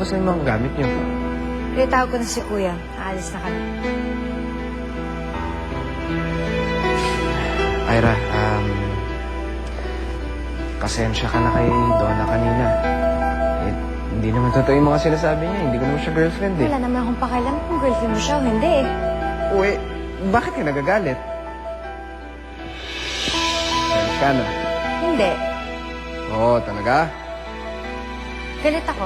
Nasaan yung mga gamit niyo? Pinatawag ko na si Kuya. Aalis na kami. Ira, pasensya ka na kay Donna kanina. Eh, hindi naman totoo yung mga sinasabi niya. Hindi ko naman siya girlfriend eh. Wala naman akong pakialam kung girlfriend mo siya o hindi eh. Uy, bakit ka nagagalit? Galit ka na? Hindi. Oo, talaga? Galit ako.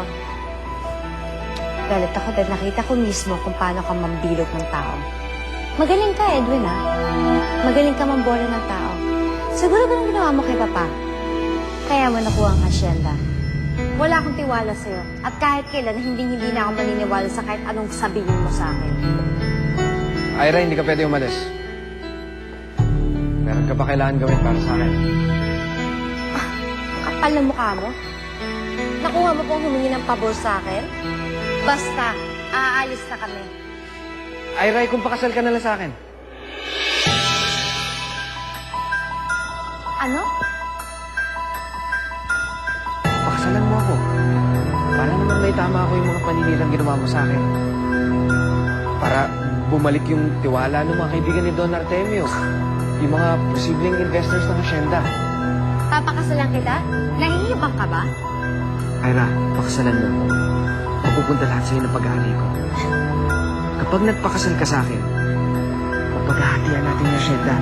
Galit ako dahil nakita ko mismo kung paano ka mambilog ng tao. Magaling ka, Edwin, ha? Magaling ka mambola ng tao. Siguro ganun ginawa mo kay Papa. Kaya mo nakuha ang hasyenda. Wala akong tiwala sa'yo. At kahit kailan, hindi na ako maniniwala sa kahit anong sabihin mo sa akin. Ira, hindi ka pwede umalis. Meron ka pa kailangan gawin para sa akin. Kapal na mukha mo? Nakuha mo pong humingi ng pabor sa akin? Basta, aalis na kami. Ira, kung pakasal ka na lang sa akin. Ano? Pakasalan mo ako. Para naman may tama ako yung mga paninilang ginawa mo sa akin. Para bumalik yung tiwala ng mga kaibigan ni Don Artemio. Yung mga posibleng investors ng asyenda. Papakasalan kita? Nahihibang ka ba? Ira, pakasalan mo ako. Mapupunta lahat sa'yo ng pag-aari ko. Kapag nagpakasal ka sa akin, mapaghahatian natin yung asyenda.